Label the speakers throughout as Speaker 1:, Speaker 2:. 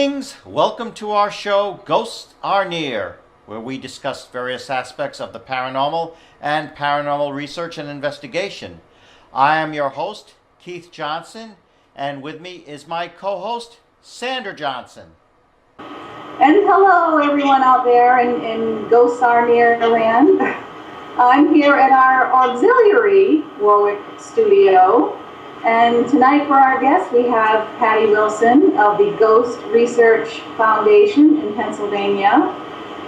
Speaker 1: Greetings, welcome to our show, Ghosts R N.E.A.R, where we discuss various aspects of the paranormal and paranormal research and investigation. I am your host, Keith Johnson, and with me is my co-host, Sandra Johnson.
Speaker 2: And hello everyone out there in Ghosts R N.E.A.R land. I'm here at our auxiliary Warwick studio. And tonight for our guest, we have Patty Wilson of the Ghost Research Foundation in Pennsylvania.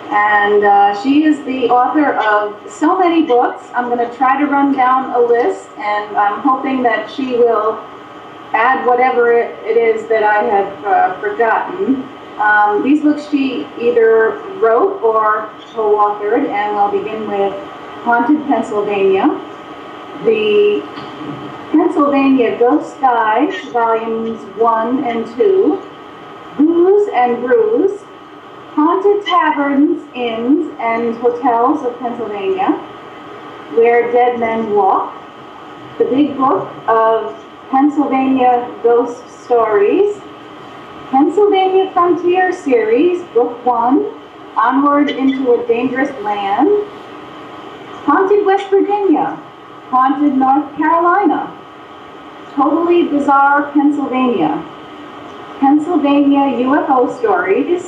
Speaker 2: And she is the author of so many books. I'm going to try to run down a list, and I'm hoping that she will add whatever it is that I have forgotten. These books she either wrote or co-authored, and we'll begin with Haunted Pennsylvania, the Pennsylvania Ghost Guide, Volumes 1 and 2, Booze and Brews, Haunted Taverns, Inns, and Hotels of Pennsylvania, Where Dead Men Walk, the Big Book of Pennsylvania Ghost Stories, Pennsylvania Frontier Series, Book 1, Onward into a Dangerous Land, Haunted West Virginia, Haunted North Carolina, Totally Bizarre Pennsylvania, Pennsylvania UFO Stories,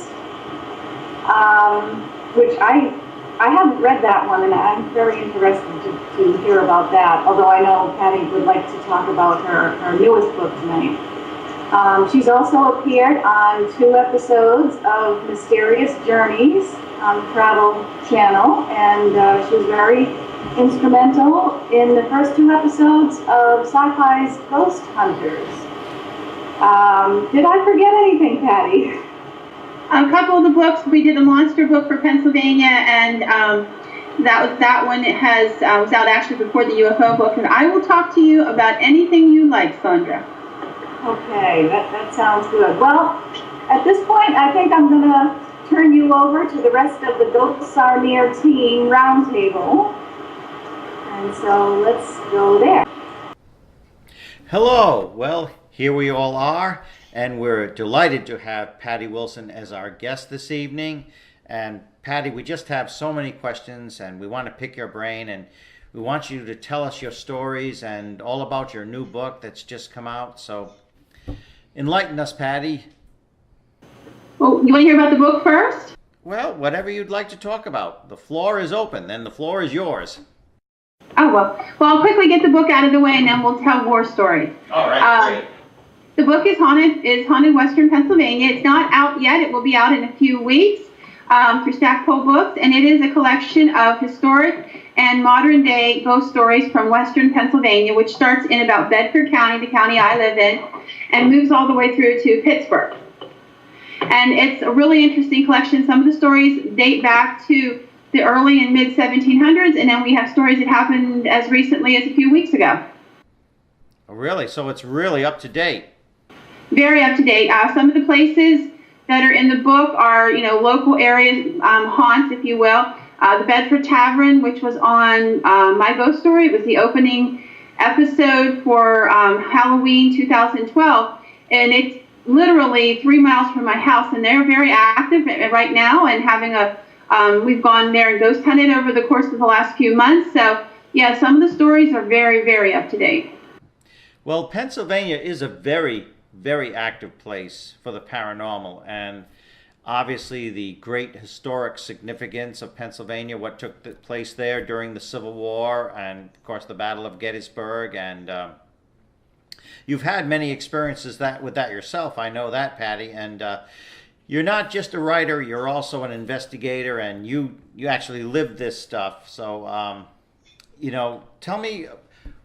Speaker 2: which I haven't read that one, and I'm very interested to hear about that, although I know Patty would like to talk about her newest book tonight. She's also appeared on 2 episodes of Mysterious Journeys on the Travel Channel, and she was very instrumental in the first 2 episodes of Sci-Fi's Ghost Hunters. Did I forget anything, Patty?
Speaker 3: A couple of the books, we did a monster book for Pennsylvania, and that one was out actually before the UFO book, and I will talk to you about anything you like, Sandra.
Speaker 2: Okay, that sounds good. Well, at this point, I think I'm going to turn you over to the rest of the Ghosts R N.E.A.R team roundtable. And so let's go there.
Speaker 1: Hello, well, here we all are, and we're delighted to have Patty Wilson as our guest this evening. And Patty, we just have so many questions, and we want to pick your brain, and we want you to tell us your stories and all about your new book that's just come out. So enlighten us, Patty.
Speaker 3: Well, you want to hear about the book first?
Speaker 1: Well, whatever you'd like to talk about. The floor is open, and the floor is yours.
Speaker 3: Oh, well, I'll quickly get the book out of the way, and then we'll tell war stories.
Speaker 1: All right, great.
Speaker 3: The book is Haunted Western Pennsylvania. It's not out yet. It will be out in a few weeks through Stackpole Books, and it is a collection of historic and modern-day ghost stories from Western Pennsylvania, which starts in about Bedford County, the county I live in, and moves all the way through to Pittsburgh. And it's a really interesting collection. Some of the stories date back to the early and mid-1700s, and then we have stories that happened as recently as a few weeks ago.
Speaker 1: Oh, really? So it's really up to date?
Speaker 3: Very up to date. Some of the places that are in the book are, local areas, haunts, if you will. The Bedford Tavern, which was on My Ghost Story. It was the opening episode for Halloween 2012, and it's literally 3 miles from my house, and they're very active right now and having we've gone there and ghost hunted over the course of the last few months. So, yeah, some of the stories are very, very up to date.
Speaker 1: Well, Pennsylvania is a very, very active place for the paranormal, and obviously the great historic significance of Pennsylvania, what took place there during the Civil War, and of course the Battle of Gettysburg, and you've had many experiences with that yourself. I know that, Patty, and you're not just a writer, you're also an investigator, and you actually lived this stuff. So, tell me,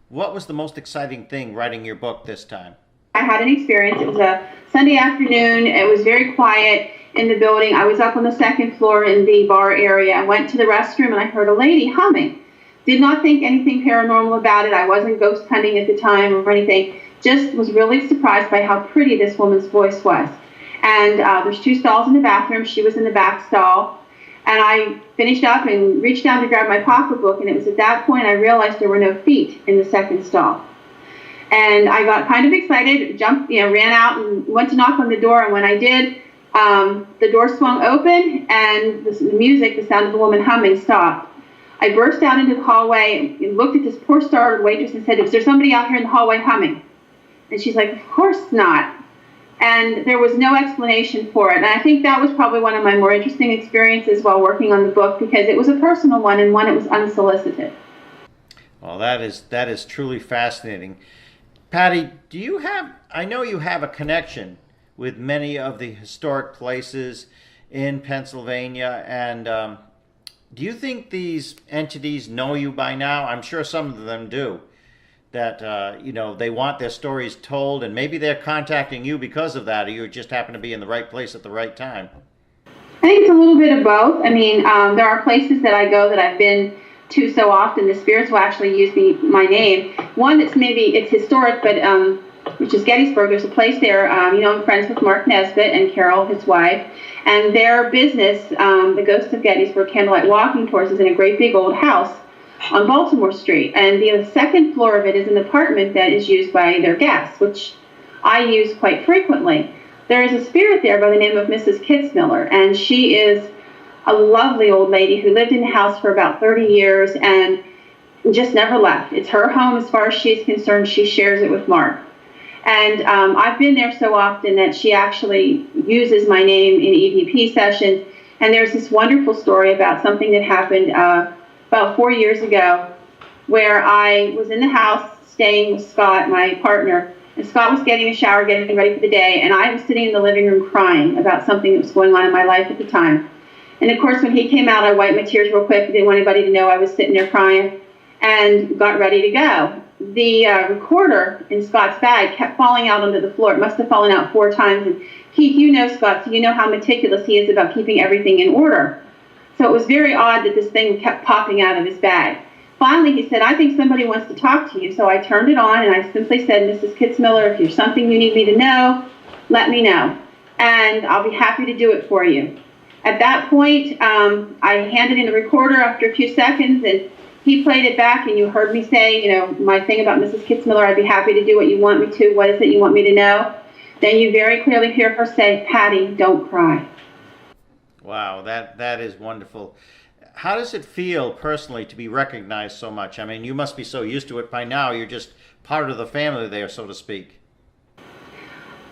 Speaker 1: what was the most exciting thing writing your book this time?
Speaker 3: I had an experience. It was a Sunday afternoon. It was very quiet in the building. I was up on the 2nd floor in the bar area. I went to the restroom, and I heard a lady humming. Did not think anything paranormal about it. I wasn't ghost hunting at the time or anything. Just was really surprised by how pretty this woman's voice was. And there's 2 stalls in the bathroom. She was in the back stall. And I finished up and reached down to grab my pocketbook, and it was at that point I realized there were no feet in the 2nd stall. And I got kind of excited, ran out and went to knock on the door. And when I did, The door swung open, and the music, the sound of the woman humming, stopped. I burst out into the hallway and looked at this poor startled waitress and said, "Is there somebody out here in the hallway humming?" And she's like, "Of course not." And there was no explanation for it. And I think that was probably one of my more interesting experiences while working on the book, because it was a personal one, and one that was unsolicited.
Speaker 1: Well, that is truly fascinating. Patty, do you have, I know you have a connection with many of the historic places in Pennsylvania, and do you think these entities know you by now? I'm sure some of them do. That, you know, they want their stories told, and maybe they're contacting you because of that, or you just happen to be in the right place at the right time.
Speaker 3: I think it's a little bit of both. I mean, there are places that I go that I've been to so often, the spirits will actually use my name. One that's maybe, it's historic, but which is Gettysburg. There's a place there, you know, I'm friends with Mark Nesbitt and Carol, his wife, and their business, the Ghosts of Gettysburg Candlelight Walking Tours, is in a great big old house on Baltimore Street, and the second floor of it is an apartment that is used by their guests, which I use quite frequently. There is a spirit there by the name of Mrs. Kitzmiller, and she is a lovely old lady who lived in the house for about 30 years and just never left. It's her home as far as she's concerned. She shares it with Mark. And I've been there so often that she actually uses my name in EVP sessions. And there's this wonderful story about something that happened about 4 years ago, where I was in the house staying with Scott, my partner, and Scott was getting a shower, getting ready for the day, and I was sitting in the living room crying about something that was going on in my life at the time. And of course, when he came out, I wiped my tears real quick. I didn't want anybody to know I was sitting there crying, and got ready to go. The recorder in Scott's bag kept falling out onto the floor. It must have fallen out 4 times. And Keith, you know Scott, so you know how meticulous he is about keeping everything in order. So it was very odd that this thing kept popping out of his bag. Finally, he said, "I think somebody wants to talk to you." So I turned it on, and I simply said, "Mrs. Kitzmiller, if there's something you need me to know, let me know, and I'll be happy to do it for you." At that point, I handed in the recorder after a few seconds, and he played it back, and you heard me say, you know, my thing about Mrs. Kitzmiller, "I'd be happy to do what you want me to. What is it you want me to know?" Then you very clearly hear her say, "Patty, don't cry."
Speaker 1: Wow, that is wonderful. How does it feel personally to be recognized so much? I mean, you must be so used to it by now. You're just part of the family there, so to speak.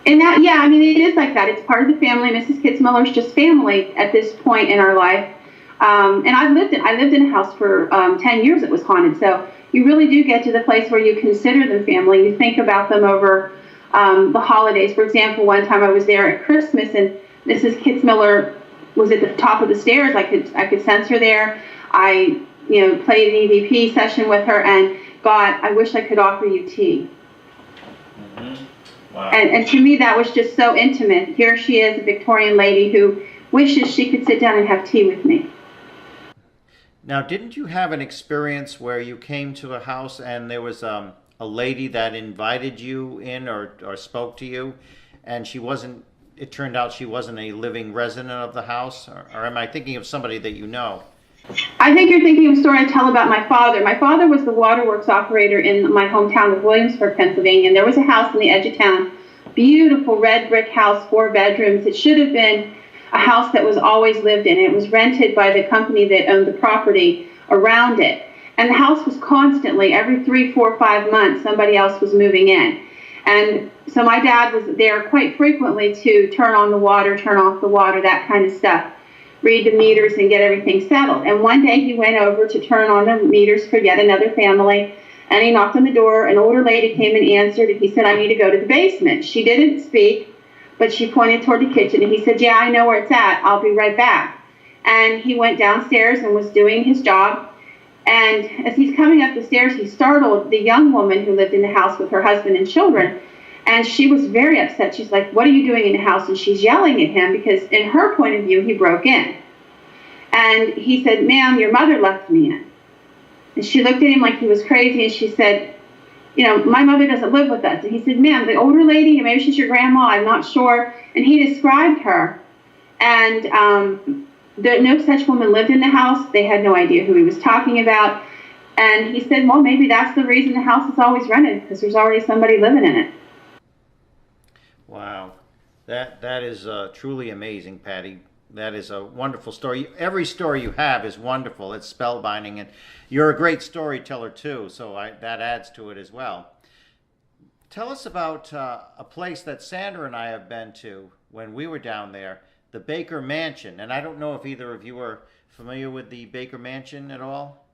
Speaker 3: And that, yeah, I mean, it is like that. It's part of the family. Mrs. Kitzmiller's just family at this point in our life. And I lived in a house for 10 years that was haunted. So you really do get to the place where you consider them family. You think about them over the holidays. For example, one time I was there at Christmas, and Mrs. Kitzmiller was at the top of the stairs. I could sense her there. I, you know, played an EVP session with her and got, "I wish I could offer you tea."
Speaker 1: Mm-hmm. Wow.
Speaker 3: And to me, that was just so intimate. Here she is, a Victorian lady who wishes she could sit down and have tea with me.
Speaker 1: Now, didn't you have an experience where you came to a house and there was a lady that invited you in or spoke to you, and she wasn't, it turned out she wasn't a living resident of the house? Or am I thinking of somebody that you know?
Speaker 3: I think you're thinking of a story I tell about my father. My father was the waterworks operator in my hometown of Williamsburg, Pennsylvania, and there was a house on the edge of town, beautiful red brick house, 4 bedrooms. It should have been a house that was always lived in. It was rented by the company that owned the property around it. And the house was constantly, every 3, 4, 5 months, somebody else was moving in. And so my dad was there quite frequently to turn on the water, turn off the water, that kind of stuff, read the meters and get everything settled. And one day he went over to turn on the meters for yet another family, and he knocked on the door. An older lady came and answered, and he said, "I need to go to the basement." She didn't speak, but she pointed toward the kitchen, and he said, "Yeah, I know where it's at. I'll be right back." And he went downstairs and was doing his job. And as he's coming up the stairs, he startled the young woman who lived in the house with her husband and children. And she was very upset. She's like, "What are you doing in the house?" And she's yelling at him because in her point of view, he broke in. And he said, "Ma'am, your mother left me in." And she looked at him like he was crazy, and she said, "You know, my mother doesn't live with us." And he said, "Ma'am, the older lady, maybe she's your grandma, I'm not sure." And he described her. And no such woman lived in the house. They had no idea who he was talking about. And he said, "Well, maybe that's the reason the house is always rented, because there's already somebody living in it."
Speaker 1: Wow. That is truly amazing, Patty. That is a wonderful story. Every story you have is wonderful. It's spellbinding, and you're a great storyteller too. So that adds to it as well. Tell us about a place that Sandra and I have been to when we were down there, the Baker Mansion. And I don't know if either of you are familiar with the Baker Mansion at all.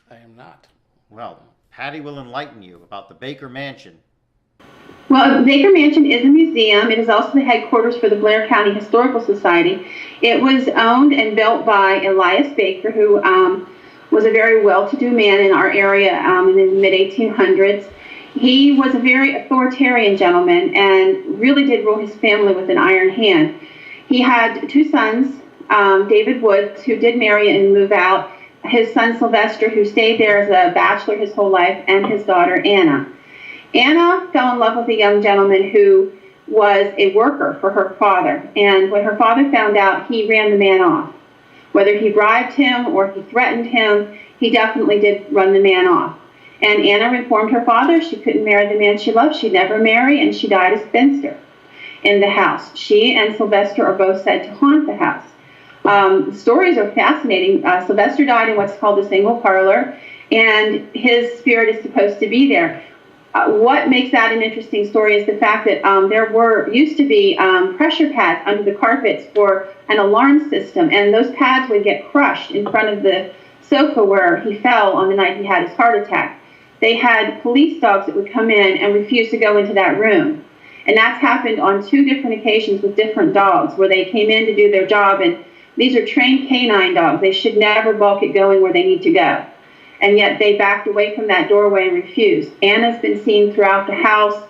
Speaker 4: I am not.
Speaker 1: Well, Patty will enlighten you about the Baker Mansion.
Speaker 3: Well, Baker Mansion is a museum. It is also the headquarters for the Blair County Historical Society. It was owned and built by Elias Baker, who was a very well-to-do man in our area in the mid-1800s. He was a very authoritarian gentleman and really did rule his family with an iron hand. He had two sons, David Woods, who did marry and move out, his son Sylvester, who stayed there as a bachelor his whole life, and his daughter Anna. Anna fell in love with a young gentleman who was a worker for her father, and when her father found out, he ran the man off. Whether he bribed him or he threatened him, he definitely did run the man off. And Anna informed her father she couldn't marry the man she loved. She'd never marry, and she died a spinster in the house. She and Sylvester are both said to haunt the house. The stories are fascinating. Sylvester died in what's called the single parlor, and his spirit is supposed to be there. What makes that an interesting story is the fact that there used to be pressure pads under the carpets for an alarm system, and those pads would get crushed in front of the sofa where he fell on the night he had his heart attack. They had police dogs that would come in and refuse to go into that room. And that's happened on 2 different occasions with different dogs where they came in to do their job, and these are trained canine dogs. They should never balk at going where they need to go. And yet they backed away from that doorway and refused. Anna's been seen throughout the house,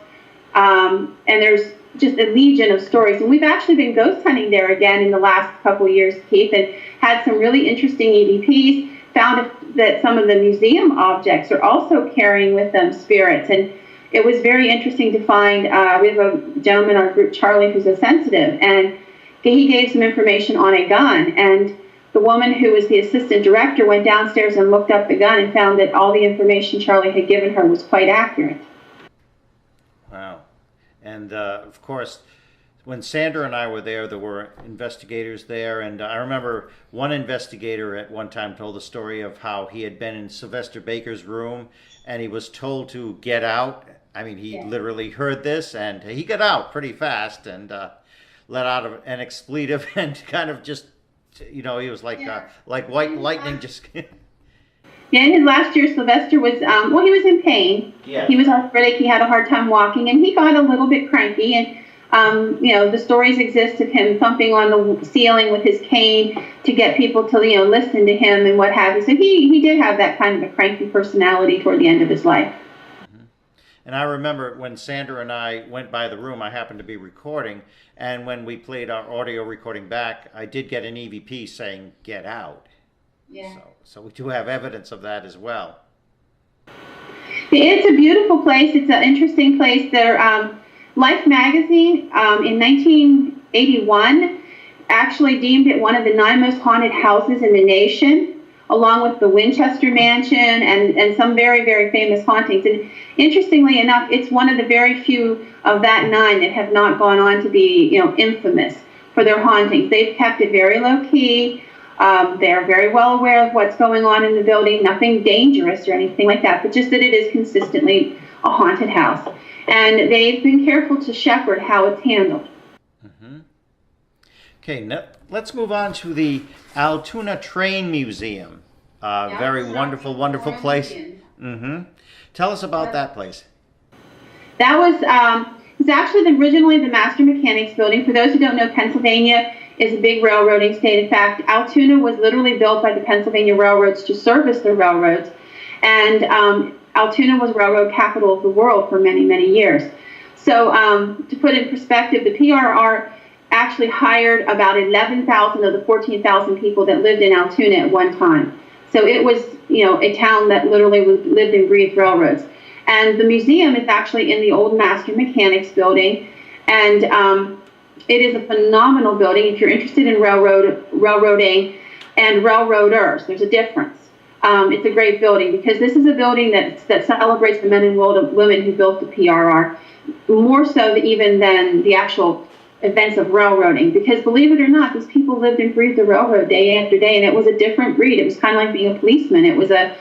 Speaker 3: and there's just a legion of stories. And we've actually been ghost hunting there again in the last couple of years, Keith, and had some really interesting EVPs, found that some of the museum objects are also carrying with them spirits. And it was very interesting to find, we have a gentleman in our group, Charlie, who's a sensitive, and he gave some information on a gun, and the woman who was the assistant director went downstairs and looked up the gun and found that all the information Charlie had given her was quite accurate.
Speaker 1: Wow. And of course, when Sandra and I were there were investigators there, and I remember one investigator at one time told the story of how he had been in Sylvester Baker's room and he was told to get out. I mean, he literally heard this, and he got out pretty fast and let out an expletive and kind of just, he was like white lightning just...
Speaker 3: Yeah, in his last year, Sylvester was, he was in pain.
Speaker 1: Yeah.
Speaker 3: He was arthritic. He had a hard time walking, and he got a little bit cranky. And, the stories exist of him thumping on the ceiling with his cane to get people to, listen to him and what have you. So he did have that kind of a cranky personality toward the end of his life.
Speaker 1: Mm-hmm. And I remember when Sandra and I went by the room, I happened to be recording, and when we played our audio recording back, I did get an EVP saying, "Get out." Yeah. So we do have evidence of that as well.
Speaker 3: It's a beautiful place. It's an interesting place. There, Life magazine in 1981 actually deemed it one of the 9 most haunted houses in the nation, along with the Winchester Mansion and some very, very famous hauntings. And interestingly enough, it's one of the very few of that 9 that have not gone on to be, infamous for their hauntings. They've kept it very low key. They're very well aware of what's going on in the building, nothing dangerous or anything like that, but just that it is consistently a haunted house. And they've been careful to shepherd how it's handled.
Speaker 1: Mm-hmm. Okay, now let's move on to the Altoona Train Museum. Very wonderful place. Mm-hmm. Tell us about that place.
Speaker 3: That was it's actually originally the Master Mechanics Building. For those who don't know, Pennsylvania is a big railroading state. In fact, Altoona was literally built by the Pennsylvania railroads to service the railroads. And Altoona was railroad capital of the world for many, many years. So to put in perspective, the PRR actually hired about 11,000 of the 14,000 people that lived in Altoona at one time. So it was, a town that literally lived and breathed railroads. And the museum is actually in the old Master Mechanics Building. And it is a phenomenal building. If you're interested in railroading and railroaders, there's a difference. It's a great building because this is a building that celebrates the men and women who built the PRR, more so even than the actual events of railroading, because believe it or not, these people lived and breathed the railroad day after day, and it was a different breed. It was kind of like being a policeman. It was a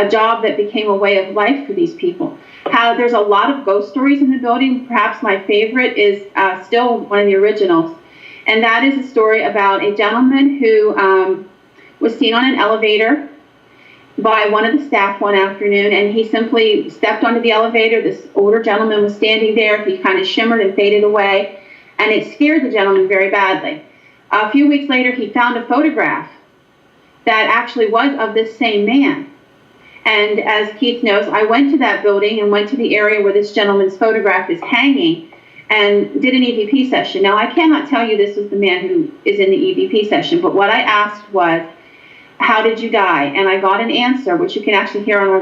Speaker 3: job that became a way of life for these people. How there's a lot of ghost stories in the building. Perhaps my favorite is still one of the originals, and that is a story about a gentleman who was seen on an elevator by one of the staff one afternoon, and he simply stepped onto the elevator. This older gentleman was standing there. He kind of shimmered and faded away, and it scared the gentleman very badly. A few weeks later, he found a photograph that actually was of this same man. And as Keith knows, I went to that building and went to the area where this gentleman's photograph is hanging and did an EVP session. Now, I cannot tell you this was the man who is in the EVP session, but what I asked was, how did you die? And I got an answer, which you can actually hear on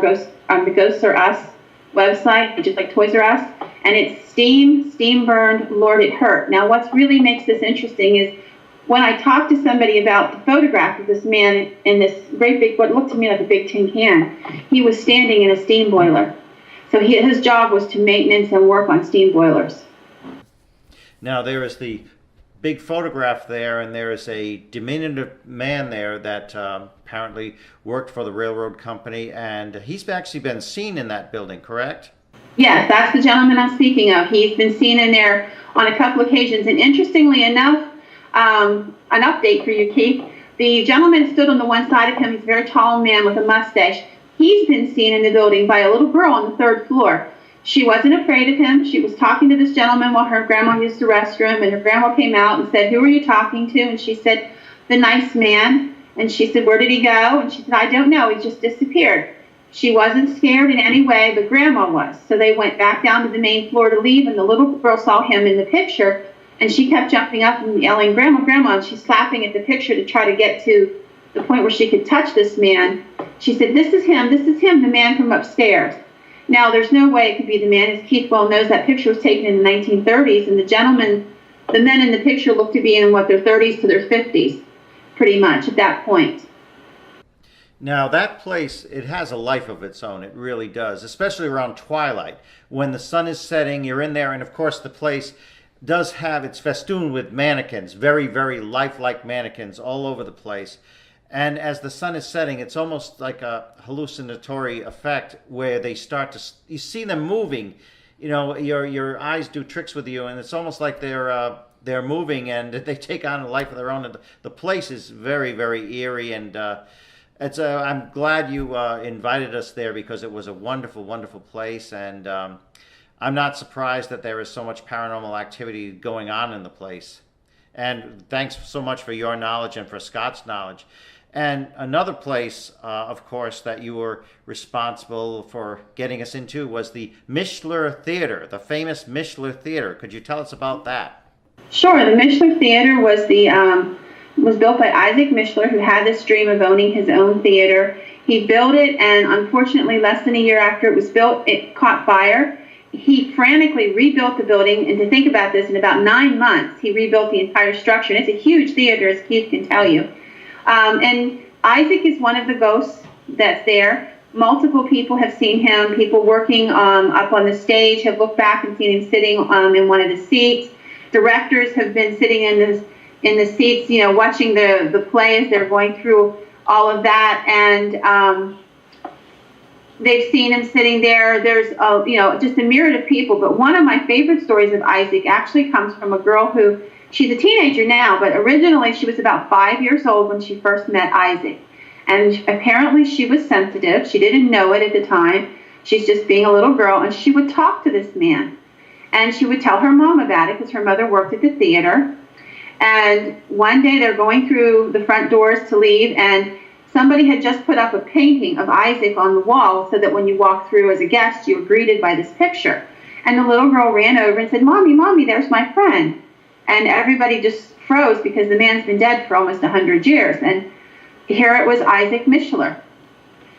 Speaker 3: the Ghosts R Us website, just like Toys R Us, and it's steam burned, Lord, it hurt. Now, what really makes this interesting is when I talked to somebody about the photograph of this man in this great big, what looked to me like a big tin can, he was standing in a steam boiler. So his job was to maintenance and work on steam boilers.
Speaker 1: Now, there is the big photograph there, and there is a diminutive man there that apparently worked for the railroad company, and he's actually been seen in that building, correct?
Speaker 3: Yes, that's the gentleman I'm speaking of. He's been seen in there on a couple occasions, and interestingly enough, an update for you, Keith. The gentleman stood on the one side of him. He's a very tall man with a mustache. He's been seen in the building by a little girl on the third floor. She wasn't afraid of him. She was talking to this gentleman while her grandma used the restroom, and her grandma came out and said, "Who are you talking to?" And she said, "The nice man." And she said, "Where did he go?" And she said, "I don't know. He just disappeared." She wasn't scared in any way, but grandma was. So they went back down to the main floor to leave, and the little girl saw him in the picture, and she kept jumping up and yelling, "Grandma, Grandma," and she's slapping at the picture to try to get to the point where she could touch this man. She said, this is him, the man from upstairs." Now, there's no way it could be the man. As Keith well knows, that picture was taken in the 1930s, and the men in the picture looked to be in, their 30s to their 50s, pretty much at that point.
Speaker 1: Now, that place, it has a life of its own. It really does, especially around twilight. When the sun is setting, you're in there, and of course the place does have its festooned with mannequins, very, very lifelike mannequins all over the place. And as the sun is setting, it's almost like a hallucinatory effect where they start to, you see them moving, you know, your eyes do tricks with you, and it's almost like they're moving and they take on a life of their own. And the place is very, very eerie, and I'm glad you invited us there, because it was a wonderful, wonderful place, and I'm not surprised that there is so much paranormal activity going on in the place. And thanks so much for your knowledge and for Scott's knowledge. And another place, of course, that you were responsible for getting us into was the Mishler Theater, the famous Mishler Theater. Could you tell us about that?
Speaker 3: Sure. The Mishler Theater was built by Isaac Mishler, who had this dream of owning his own theater. He built it, and unfortunately, less than a year after it was built, it caught fire. He frantically rebuilt the building, and to think about this, in about 9 months, he rebuilt the entire structure. And it's a huge theater, as Keith can tell you. And Isaac is one of the ghosts that's there. Multiple people have seen him. People working up on the stage have looked back and seen him sitting in one of the seats. Directors have been sitting in the seats, you know, watching the play as they're going through all of that, and they've seen him sitting there. There's just a myriad of people. But one of my favorite stories of Isaac actually comes from a girl who, she's a teenager now, but originally she was about 5 years old when she first met Isaac. And apparently she was sensitive. She didn't know it at the time. She's just being a little girl, and she would talk to this man. And she would tell her mom about it, because her mother worked at the theater. And one day they're going through the front doors to leave, and somebody had just put up a painting of Isaac on the wall so that when you walk through as a guest, you were greeted by this picture. And the little girl ran over and said, "Mommy, Mommy, there's my friend." And everybody just froze, because the man's been dead for almost 100 years. And here it was Isaac Mishler.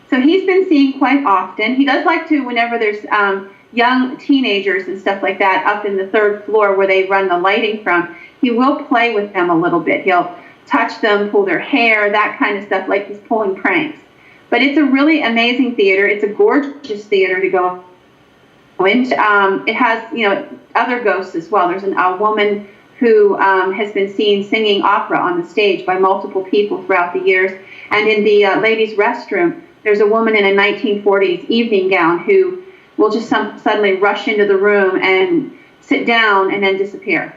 Speaker 3: So he's been seen quite often. He does like to, whenever there's young teenagers and stuff like that up in the third floor where they run the lighting from, he will play with them a little bit. He'll touch them, pull their hair, that kind of stuff, like he's pulling pranks. But it's a really amazing theater. It's a gorgeous theater to go into. It has, other ghosts as well. There's a woman who has been seen singing opera on the stage by multiple people throughout the years. And in the ladies' restroom, there's a woman in a 1940s evening gown who will just suddenly rush into the room and sit down and then disappear.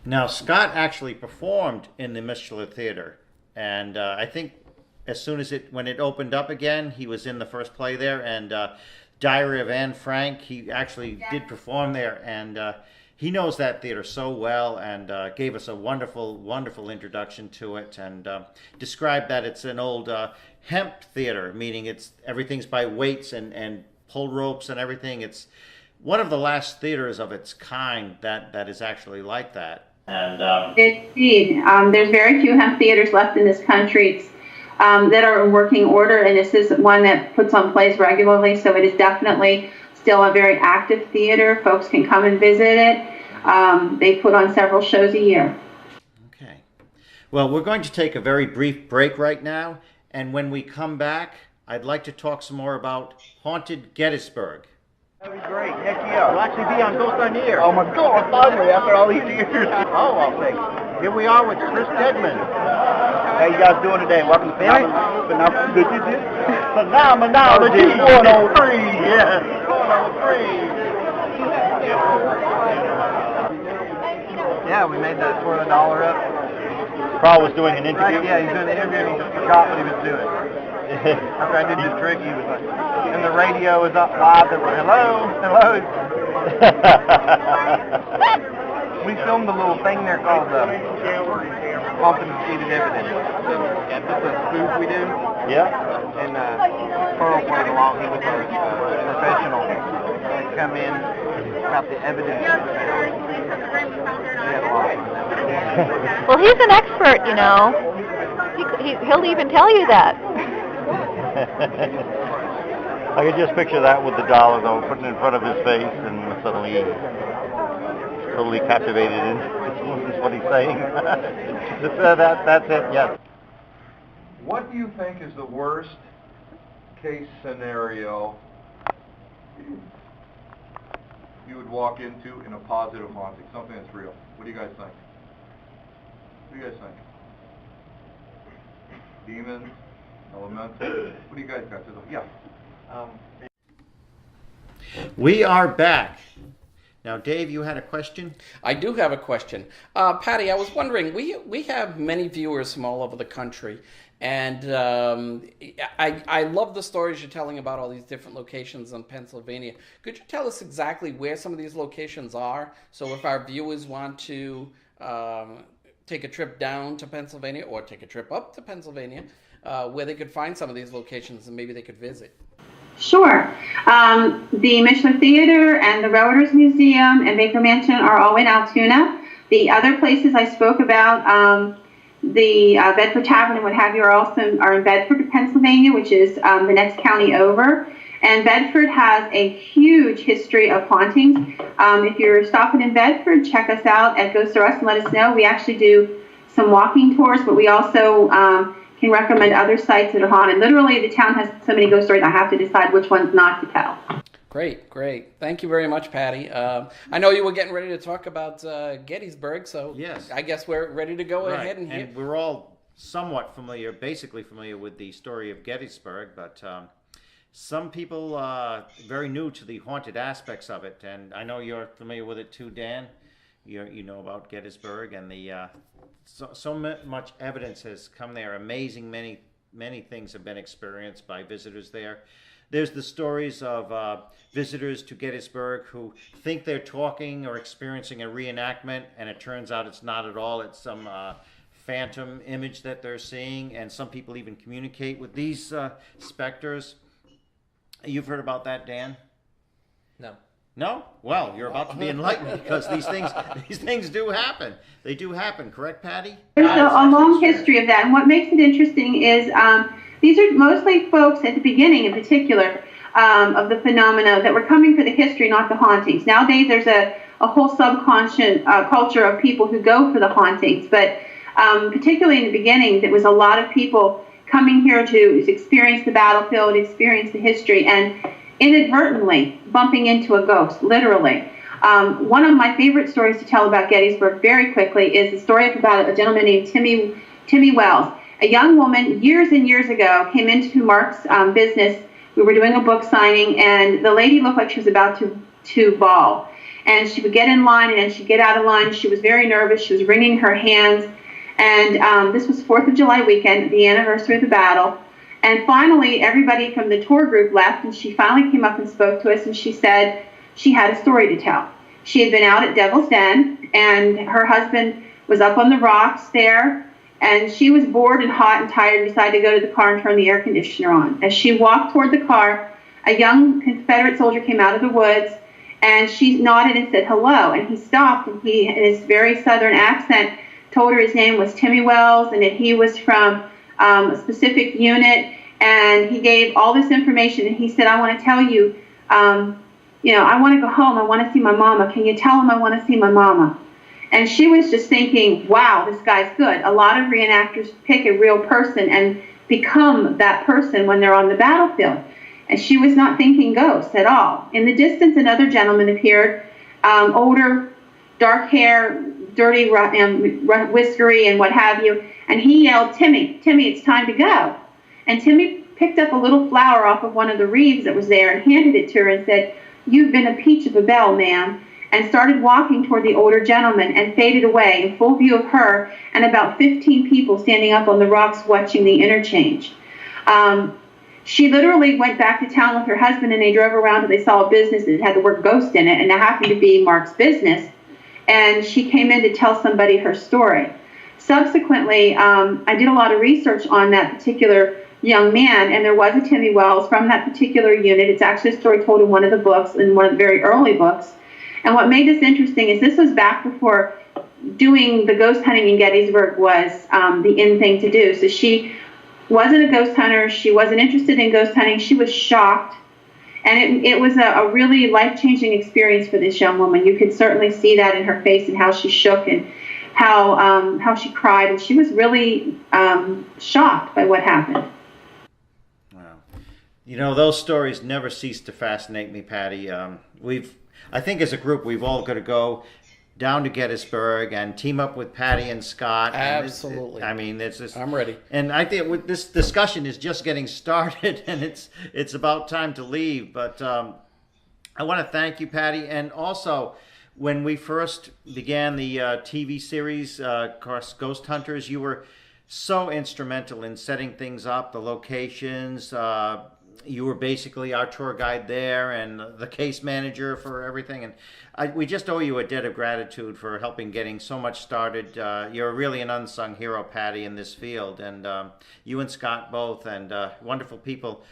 Speaker 1: Now, Scott actually performed in the Mishler Theater, and I think as soon as when it opened up again, he was in the first play there, and Diary of Anne Frank, he actually did perform there, and he knows that theater so well, and gave us a wonderful, wonderful introduction to it, and described that it's an old hemp theater, meaning everything's by weights and pull ropes and everything. It's one of the last theaters of its kind that is actually like that. And
Speaker 3: indeed, there's very few hemp theaters left in this country that are in working order, and this is one that puts on plays regularly, so it is definitely still a very active theater. Folks can come and visit it. They put on several shows a year.
Speaker 1: Okay. Well, we're going to take a very brief break right now, and when we come back, I'd like to talk some more about Haunted Gettysburg.
Speaker 4: That'd be great. Heck yeah. We'll actually be on Ghosts R N.E.A.R. Oh my God, finally, after all these years. Oh, I'll say. Here we are with Chris Stedman. How you guys doing today? Welcome to Phenomenology 103. Yeah. 103. Yeah, we made the $2 up. Carl was doing an interview? Right, yeah, he was doing an interview and he just forgot what he was doing. After I did the trick, he was like, and the radio was up live. They were, hello. We filmed a little thing there called Confiscated Evidence. It's a spoof we do. Yeah. And Pearl played along. He was a professional. He'd come in about the evidence.
Speaker 5: Well, he's an expert, you know. He'll even tell you that.
Speaker 4: I could just picture that with the dollar, though, putting it in front of his face, and suddenly totally captivated in what he's saying. That's it, yes.
Speaker 6: What do you think is the worst case scenario you would walk into in a positive haunting, something that's real? What do you guys think? Demons, elemental. What do you guys got to do? Yeah.
Speaker 1: We are back. Now, Dave, you had a question?
Speaker 7: I do have a question. Patty, I was wondering, we have many viewers from all over the country, and I love the stories you're telling about all these different locations in Pennsylvania. Could you tell us exactly where some of these locations are? So if our viewers want to take a trip down to Pennsylvania or take a trip up to Pennsylvania, where they could find some of these locations and maybe they could visit.
Speaker 3: Sure. The Mishler Theater and the Railroaders Museum and Baker Mansion are all in Altoona. The other places I spoke about, the Bedford Tavern and what have you, are in Bedford, Pennsylvania, which is the next county over. And Bedford has a huge history of hauntings. If you're stopping in Bedford, check us out at Ghosts R Us and let us know. We actually do some walking tours, but we also can recommend other sites that are haunted. Literally, the town has so many ghost stories, I have to decide which ones not to tell.
Speaker 7: Great. Thank you very much, Patty. I know you were getting ready to talk about Gettysburg, so
Speaker 1: yes.
Speaker 7: I guess we're ready to go ahead
Speaker 1: and
Speaker 7: hear.
Speaker 1: We're all somewhat basically familiar with the story of Gettysburg, but some people are very new to the haunted aspects of it, and I know you're familiar with it too, Dan. You know about Gettysburg, and the so much evidence has come there. Amazing, many things have been experienced by visitors there. There's the stories of visitors to Gettysburg who think they're talking or experiencing a reenactment, and it turns out it's not at all. It's some phantom image that they're seeing, and some people even communicate with these specters. You've heard about that, Dan?
Speaker 8: No.
Speaker 1: No? Well, you're about to be enlightened, because these things do happen. They do happen, correct, Patty?
Speaker 3: There's a long history of that, and what makes it interesting is these are mostly folks at the beginning, in particular, of the phenomena that were coming for the history, not the hauntings. Nowadays, there's a whole subconscious culture of people who go for the hauntings, but particularly in the beginning, there was a lot of people coming here to experience the battlefield, experience the history, and inadvertently bumping into a ghost, literally. One of my favorite stories to tell about Gettysburg very quickly is the story about a gentleman named Timmy Wells. A young woman years and years ago came into Mark's business. We were doing a book signing, and the lady looked like she was about to bawl. And she would get in line, and then she'd get out of line. She was very nervous. She was wringing her hands. And this was 4th of July weekend, the anniversary of the battle. And finally, everybody from the tour group left, and she finally came up and spoke to us, and she said she had a story to tell. She had been out at Devil's Den, and her husband was up on the rocks there, and she was bored and hot and tired and decided to go to the car and turn the air conditioner on. As she walked toward the car, a young Confederate soldier came out of the woods, and she nodded and said hello. And he stopped, and he, in his very southern accent, told her his name was Timmy Wells and that he was from a specific unit. And he gave all this information, and he said, I want to tell you, I want to go home. I want to see my mama. Can you tell him I want to see my mama? And she was just thinking, wow, this guy's good. A lot of reenactors pick a real person and become that person when they're on the battlefield. And she was not thinking ghosts at all. In the distance, another gentleman appeared, older, dark hair, dirty, whiskery, and what have you. And he yelled, Timmy, it's time to go. And Timmy picked up a little flower off of one of the wreaths that was there and handed it to her and said, you've been a peach of a belle, ma'am, and started walking toward the older gentleman and faded away in full view of her and about 15 people standing up on the rocks watching the interchange. She literally went back to town with her husband, and they drove around and they saw a business that had the word ghost in it, and it happened to be Mark's business. And she came in to tell somebody her story. Subsequently, I did a lot of research on that particular young man, and there was a Timmy Wells from that particular unit. It's actually a story told in one of the books, in one of the very early books. And what made this interesting is this was back before doing the ghost hunting in Gettysburg was the in thing to do. So she wasn't a ghost hunter. She wasn't interested in ghost hunting. She was shocked. And it was a really life-changing experience for this young woman. You could certainly see that in her face and how she shook and how she cried. And she was really shocked by what happened.
Speaker 1: Wow. Those stories never cease to fascinate me, Patty. I think as a group, we've all got to go down to Gettysburg and team up with Patty and Scott.
Speaker 7: Absolutely.
Speaker 1: I'm
Speaker 7: ready.
Speaker 1: And I think this discussion is just getting started, and it's about time to leave. But I want to thank you, Patty. And also, when we first began the TV series, Ghost Hunters, you were so instrumental in setting things up, the locations. You were basically our tour guide there and the case manager for everything. And we just owe you a debt of gratitude for helping getting so much started. You're really an unsung hero, Patty, in this field. And you and Scott both, and wonderful people.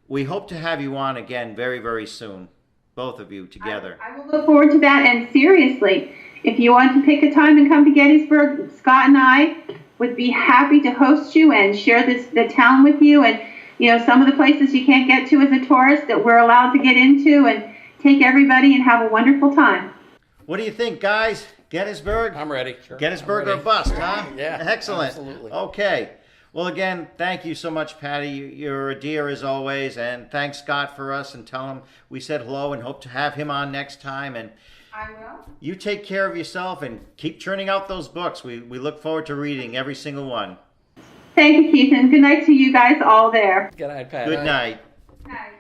Speaker 1: We hope to have you on again very, very soon, both of you together.
Speaker 3: I will look forward to that. And seriously, if you want to pick a time and come to Gettysburg, Scott and I would be happy to host you and share the town with you. And some of the places you can't get to as a tourist that we're allowed to get into, and take everybody and have a wonderful time.
Speaker 1: What do you think, guys? Gettysburg?
Speaker 7: I'm ready. Sure.
Speaker 1: Gettysburg or bust, huh?
Speaker 7: Yeah.
Speaker 1: Excellent.
Speaker 7: Absolutely.
Speaker 1: Okay. Well, again, thank you so much, Patty. You're a dear as always. And thanks, Scott, for us. And tell him we said hello and hope to have him on next time. And
Speaker 3: I will.
Speaker 1: You take care of yourself and keep churning out those books. We look forward to reading every single one.
Speaker 3: Thank you, Keith, and good night to you guys all there.
Speaker 7: Good night, Patty.
Speaker 1: Good night.
Speaker 3: Night.